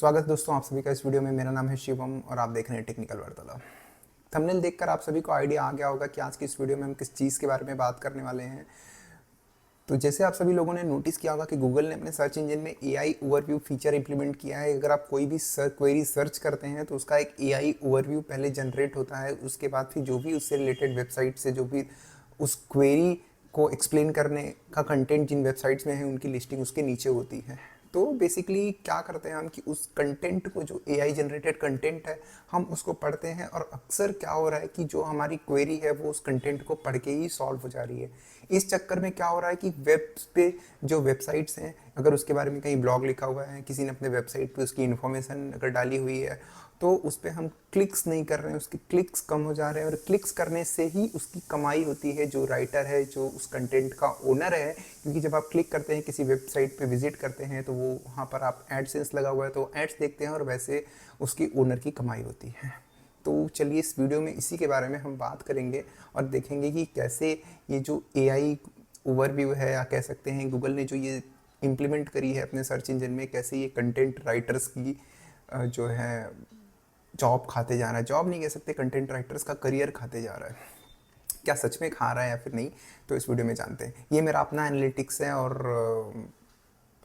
स्वागत दोस्तों आप सभी का इस वीडियो में। मेरा नाम है शिवम और आप देख रहे हैं टेक्निकल वार्तालाप। थंबनेल देखकर आप सभी को आइडिया आ गया होगा कि आज की इस वीडियो में हम किस चीज़ के बारे में बात करने वाले हैं। तो जैसे आप सभी लोगों ने नोटिस किया होगा कि गूगल ने अपने सर्च इंजन में एआई ओवरव्यू फीचर इंप्लीमेंट किया है। अगर आप कोई भी क्वेरी सर्च करते हैं तो उसका एक एआई ओवरव्यू पहले जनरेट होता है। उसके बाद फिर जो भी उससे रिलेटेड वेबसाइट से जो भी उस क्वेरी को एक्सप्लेन करने का कंटेंट जिन वेबसाइट्स में है उनकी लिस्टिंग उसके नीचे होती है। तो बेसिकली क्या करते हैं हम कि उस कंटेंट को, जो एआई जनरेटेड कंटेंट है, हम उसको पढ़ते हैं और अक्सर क्या हो रहा है कि जो हमारी क्वेरी है वो उस कंटेंट को पढ़ के ही सॉल्व हो जा रही है। इस चक्कर में क्या हो रहा है कि वेब पे जो वेबसाइट्स हैं, अगर उसके बारे में कहीं ब्लॉग लिखा हुआ है, किसी ने अपने वेबसाइट पे उसकी इन्फॉर्मेशन अगर डाली हुई है, तो उस पर हम क्लिक्स नहीं कर रहे हैं, उसके क्लिक्स कम हो जा रहे हैं और क्लिक्स करने से ही उसकी कमाई होती है। जो राइटर है, जो उस कंटेंट का ओनर है, क्योंकि जब आप क्लिक करते हैं, किसी वेबसाइट पे विजिट करते हैं, तो वो वहाँ पर आप एडसेंस लगा हुआ है तो एड्स देखते हैं और वैसे उसकी ओनर की कमाई होती है। तो चलिए इस वीडियो में इसी के बारे में हम बात करेंगे और देखेंगे कि कैसे ये जो एआई ओवरव्यू है, या कह सकते हैं गूगल ने जो ये इम्प्लीमेंट करी है अपने सर्च इंजन में, कैसे ये कंटेंट राइटर्स की जो है जॉब खाते जा रहा है। जॉब नहीं कह सकते, कंटेंट राइटर्स का करियर खाते जा रहा है। क्या सच में खा रहा है या फिर नहीं, तो इस वीडियो में जानते हैं। ये मेरा अपना एनालिटिक्स है और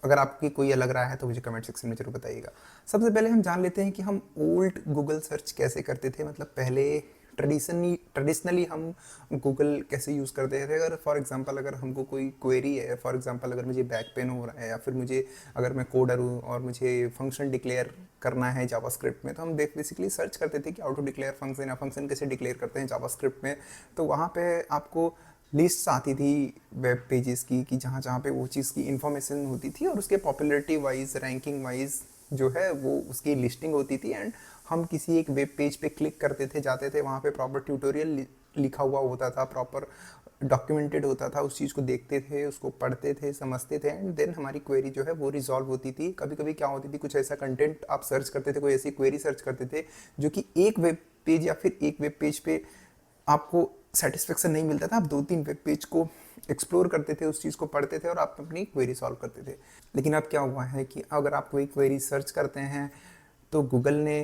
अगर आपकी कोई अलग राय है तो मुझे कमेंट सेक्शन में जरूर बताइएगा। सबसे पहले हम जान लेते हैं कि हम ओल्ड गूगल सर्च कैसे करते थे। मतलब पहले ट्रेडिशनली हम गूगल कैसे यूज़ करते थे। अगर फॉर एग्जांपल अगर हमको कोई क्वेरी है, फॉर एग्जांपल अगर मुझे बैक पेन हो रहा है, या फिर मुझे, अगर मैं कोडर हूँ और मुझे फंक्शन डिक्लेयर करना है जावास्क्रिप्ट में, तो हम बेसिकली सर्च करते थे कि हाउ टू डिक्लेयर फंक्शन, या फंक्शन कैसे डिक्लेयर करते हैं जावास्क्रिप्ट में। तो वहाँ पे आपको लिस्ट्स आती थी वेब पेजेस की, कि जहाँ जहाँ पे वो चीज़ की इन्फॉर्मेशन होती थी और उसके पॉपुलरिटी वाइज, रैंकिंग वाइज जो है वो उसकी लिस्टिंग होती थी। एंड हम किसी एक वेब पेज पे क्लिक करते थे, जाते थे, वहाँ पे प्रॉपर ट्यूटोरियल लिखा हुआ होता था, प्रॉपर डॉक्यूमेंटेड होता था, उस चीज़ को देखते थे, उसको पढ़ते थे, समझते थे, एंड देन हमारी क्वेरी जो है वो रिजॉल्व होती थी। कभी कभी क्या होती थी, कुछ ऐसा कंटेंट आप सर्च करते थे, कोई ऐसी क्वेरी सर्च करते थे जो कि एक वेब पेज या फिर एक वेब पेज पे आपको सेटिस्फेक्शन नहीं मिलता था। आप 2-3 वेब पेज को एक्सप्लोर करते थे, उस चीज़ को पढ़ते थे और आप अपनी क्वेरी सॉल्व करते थे। लेकिन अब क्या हुआ है कि अगर आप कोई क्वेरी सर्च करते हैं तो गूगल ने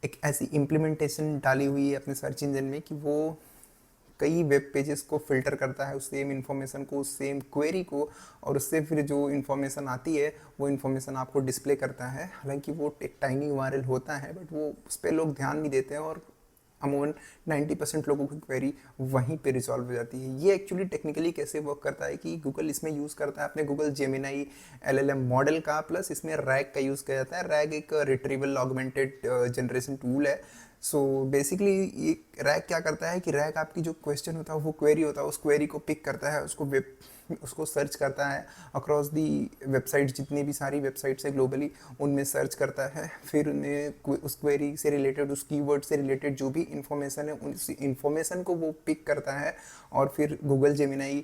एक ऐसी इम्प्लीमेंटेशन डाली हुई है अपने सर्च इंजन में कि वो कई वेब पेजेस को फिल्टर करता है, उस सेम इन्फॉर्मेशन को, उस सेम क्वेरी को, और उससे फिर जो इन्फॉर्मेशन आती है वो इन्फॉर्मेशन आपको डिस्प्ले करता है। हालांकि वो एक टाइनी यूआरएल होता है, बट वो उस पर लोग ध्यान नहीं देते हैं और अमूमन 90% लोगों की क्वेरी वहीं पे रिजॉल्व हो जाती है। ये एक्चुअली टेक्निकली कैसे वर्क करता है कि गूगल इसमें यूज़ करता है अपने गूगल जेमिनाई एलएलएम मॉडल का, प्लस इसमें रैग का यूज़ किया जाता है। रैग एक रिट्रीवल ऑगमेंटेड जनरेशन टूल है। सो बेसिकली ये रैग क्या करता है कि रैग आपकी जो क्वेश्चन होता है, वो क्वेरी होता है, उस क्वेरी को पिक करता है, उसको सर्च करता है अक्रॉस दी वेबसाइट, जितनी भी सारी वेबसाइट्स है ग्लोबली, उनमें सर्च करता है। फिर उन्हें उस क्वेरी से रिलेटेड, उस कीवर्ड से रिलेटेड जो भी इंफॉर्मेशन है, उस इंफॉर्मेशन को वो पिक करता है और फिर गूगल जेमिनाई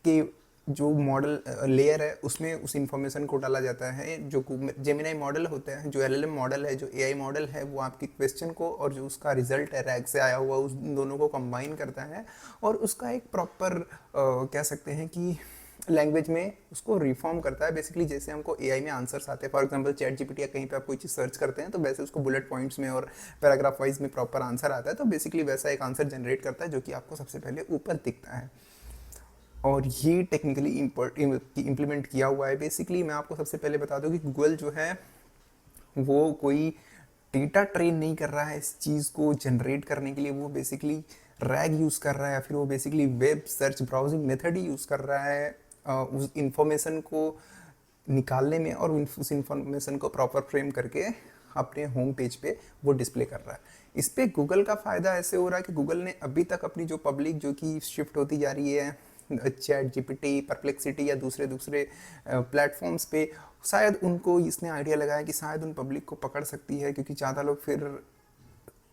के जो मॉडल लेयर है उसमें उस इंफॉर्मेशन को डाला जाता है। जो जेमिनाई मॉडल होता है, जो एलएलएम मॉडल है, जो एआई मॉडल है, वो आपकी क्वेश्चन को और जो उसका रिजल्ट है रैग से आया हुआ, उस दोनों को कंबाइन करता है और उसका एक प्रॉपर कह सकते हैं कि लैंग्वेज में उसको रिफॉर्म करता है। बेसिकली जैसे हमको एआई में आंसर्स आते हैं, फॉर एग्जांपल चैट जीपीटी या कहीं पे आप कोई चीज़ सर्च करते हैं, तो वैसे उसको बुलेट पॉइंट्स में और पैराग्राफ वाइज में प्रॉपर आंसर आता है। तो बेसिकली वैसा एक आंसर जनरेट करता है जो कि आपको सबसे पहले ऊपर दिखता है। और ये टेक्निकली इम्प्लीमेंट किया हुआ है। बेसिकली मैं आपको सबसे पहले बता दूं कि गूगल जो है वो कोई डेटा ट्रेन नहीं कर रहा है इस चीज़ को जनरेट करने के लिए। वो बेसिकली रैग यूज़ कर रहा है, या फिर वो basically web search browsing method ही यूज़ कर रहा है उस इंफॉर्मेशन को निकालने में, और उस इंफॉर्मेशन को प्रॉपर फ्रेम करके अपने होम पेज पे वो डिस्प्ले कर रहा है। इस पे गूगल का फ़ायदा ऐसे हो रहा है कि गूगल ने अभी तक अपनी जो पब्लिक जो कि शिफ्ट होती जा रही है चैट जीपीटी, परप्लेक्सिटी या दूसरे दूसरे प्लेटफॉर्म्स पे, शायद उनको इसने आइडिया लगाया कि शायद उन पब्लिक को पकड़ सकती है, क्योंकि ज़्यादा लोग फिर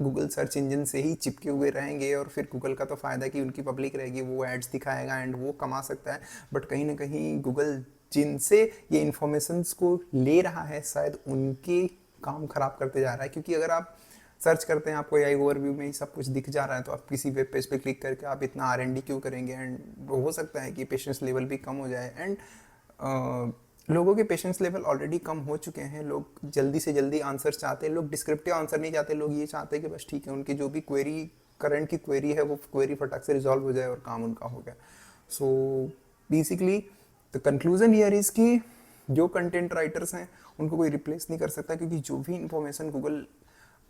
गूगल सर्च इंजन से ही चिपके हुए रहेंगे और फिर गूगल का तो फ़ायदा कि उनकी पब्लिक रहेगी, वो एड्स दिखाएगा एंड वो कमा सकता है। बट कहीं ना कहीं गूगल जिनसे ये इन्फॉर्मेशंस को ले रहा है, शायद उनके काम खराब करते जा रहा है। क्योंकि अगर आप सर्च करते हैं, आपको एआई ओवरव्यू में ही सब कुछ दिख जा रहा है, तो आप किसी वेब पेज पे क्लिक करके आप इतना आर एन डी क्यों करेंगे। एंड हो सकता है कि पेशेंस लेवल भी कम हो जाए। एंड लोगों के पेशेंस लेवल ऑलरेडी कम हो चुके हैं, लोग जल्दी से जल्दी आंसर चाहते हैं, लोग डिस्क्रिप्टिव आंसर नहीं चाहते, लोग ये चाहते हैं कि बस ठीक है उनकी जो भी क्वेरी करंट की क्वेरी है वो क्वेरी फटाक से रिजॉल्व हो जाए और काम उनका हो गया। So basically the conclusion here is कि जो कंटेंट राइटर्स हैं उनको कोई रिप्लेस नहीं कर सकता, क्योंकि जो भी इंफॉर्मेशन गूगल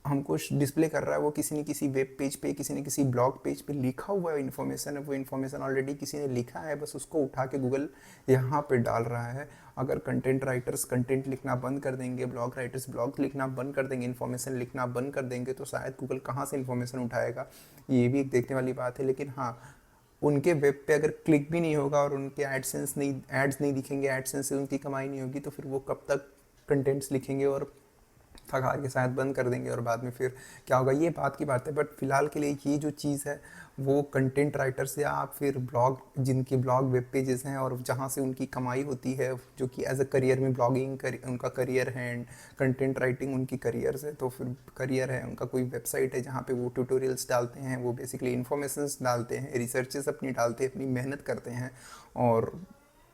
हमको डिस्प्ले कर रहा है वो किसी न किसी वेब पेज पे, किसी न किसी ब्लॉग पेज पे लिखा हुआ इन्फॉर्मेशन है। वो इन्फॉर्मेशन ऑलरेडी किसी ने लिखा है, बस उसको उठा के गूगल यहाँ पे डाल रहा है। अगर कंटेंट राइटर्स कंटेंट लिखना बंद कर देंगे, ब्लॉग राइटर्स ब्लॉग लिखना बंद कर देंगे, इन्फॉर्मेशन लिखना बंद कर देंगे, तो शायद गूगल कहाँ से इन्फॉर्मेशन उठाएगा, ये भी एक देखने वाली बात है। लेकिन हाँ, उनके वेब पे अगर क्लिक भी नहीं होगा और उनके एडसेंस नहीं एड्स नहीं दिखेंगे, एडसेंस से उनकी कमाई नहीं होगी, तो फिर वो कब तक कंटेंट्स लिखेंगे और थका के शायद बंद कर देंगे और बाद में फिर क्या होगा, ये बात की बात है। बट फिलहाल के लिए ये जो चीज़ है वो कंटेंट राइटर्स या आप फिर ब्लॉग, जिनके ब्लॉग वेब पेजेस हैं और जहाँ से उनकी कमाई होती है, जो कि एज अ करियर में ब्लॉगिंग उनका करियर है एंड कंटेंट राइटिंग उनकी करियर्स है, तो फिर करियर है उनका, कोई वेबसाइट है जहाँ पे वो ट्यूटोरियल्स डालते हैं, वो बेसिकली इन्फॉर्मेशंस डालते हैं, रिसर्चेस अपनी डालते हैं, अपनी मेहनत करते हैं, और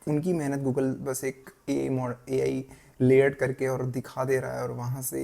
उनकी मेहनत गूगल बस एक AI लेयर्ड करके और दिखा दे रहा है, और वहाँ से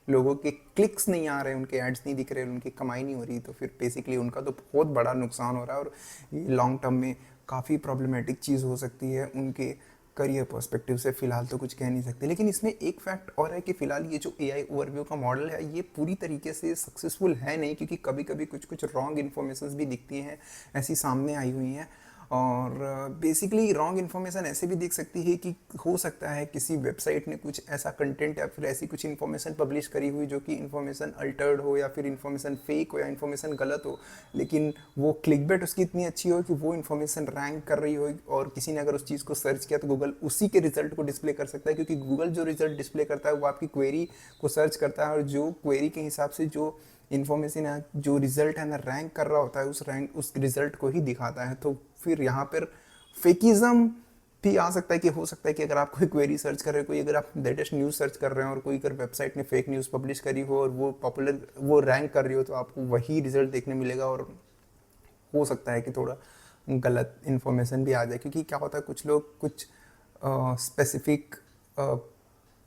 लोगों के क्लिक्स नहीं आ रहे, उनके एड्स नहीं दिख रहे, उनकी कमाई नहीं हो रही, तो फिर बेसिकली उनका तो बहुत बड़ा नुकसान हो रहा है, और ये लॉन्ग टर्म में काफ़ी प्रॉब्लमेटिक चीज़ हो सकती है उनके करियर पर्सपेक्टिव से। फ़िलहाल तो कुछ कह नहीं सकते। लेकिन इसमें एक फैक्ट और है कि फ़िलहाल ये जो AI ओवरव्यू का मॉडल है ये पूरी तरीके से सक्सेसफुल है नहीं, क्योंकि कभी कभी कुछ कुछ रॉन्ग इन्फॉर्मेशन भी दिखती हैं, ऐसी सामने आई हुई हैं। और बेसिकली रॉन्ग इन्फॉर्मेशन ऐसे भी दिख सकती है कि हो सकता है किसी वेबसाइट ने कुछ ऐसा कंटेंट या फिर ऐसी कुछ इन्फॉर्मेशन पब्लिश करी हुई जो कि इन्फॉर्मेशन अल्टर्ड हो, या फिर इन्फॉर्मेशन फेक हो, या इन्फॉर्मेशन गलत हो, लेकिन वो क्लिकबेट उसकी इतनी अच्छी हो कि वो इन्फॉर्मेशन रैंक कर रही हो, और किसी ने अगर उस चीज़ को सर्च किया तो गूगल उसी के रिजल्ट को डिस्प्ले कर सकता है, क्योंकि गूगल जो रिजल्ट डिस्प्ले करता है वो आपकी क्वेरी को सर्च करता है, और जो क्वेरी के हिसाब से जो इन्फॉर्मेशन है, जो रिजल्ट है ना रैंक कर रहा होता है, उस रिजल्ट को ही दिखाता है। तो फिर यहाँ पर फेकिज्म भी आ सकता है कि हो सकता है कि अगर आप कोई क्वेरी सर्च कर रहे हो, कोई अगर आप लेटेस्ट न्यूज़ सर्च कर रहे हो और कोई अगर वेबसाइट ने फेक न्यूज़ पब्लिश करी हो और वो पॉपुलर वो रैंक कर रही हो, तो आपको वही रिजल्ट देखने मिलेगा, और हो सकता है कि थोड़ा गलत इन्फॉर्मेशन भी आ जाए। क्योंकि क्या होता है, कुछ लोग कुछ स्पेसिफिक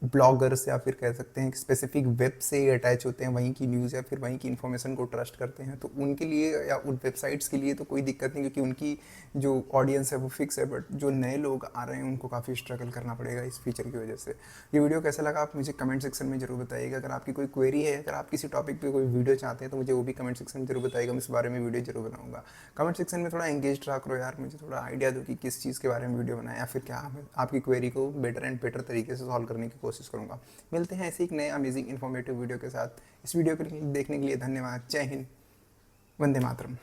ब्लॉगर्स या फिर कह सकते हैं कि स्पेसिफिक वेब से अटैच होते हैं, वहीं की न्यूज़ या फिर वहीं की इन्फॉर्मेशन को ट्रस्ट करते हैं, तो उनके लिए या उन वेबसाइट्स के लिए तो कोई दिक्कत नहीं, क्योंकि उनकी जो ऑडियंस है वो फिक्स है। बट जो नए लोग आ रहे हैं उनको काफ़ी स्ट्रगल करना पड़ेगा इस फीचर की वजह से। ये वीडियो कैसा लगा आप मुझे कमेंट सेक्शन में जरूर बताइएगा। अगर आपकी कोई क्वेरी है, अगर आप किसी टॉपिक पर कोई वीडियो चाहते हैं तो मुझे वो भी कमेंट सेक्शन में जरूर बताइएगा, मैं इस बारे में वीडियो जरूर बनाऊंगा। कमेंट सेक्शन में थोड़ा एंगेज रहा करो यार, मुझे थोड़ा आइडिया दो कि किस चीज़ के बारे में वीडियो बनाए, या फिर क्या आपकी क्वेरी को बेटर एंड बेटर तरीके से सॉल्व करने की कोशिश करूँगा। मिलते हैं ऐसे एक नए अमेजिंग इन्फॉर्मेटिव वीडियो के साथ। इस वीडियो को देखने के लिए धन्यवाद। जय हिंद, वंदे मातरम।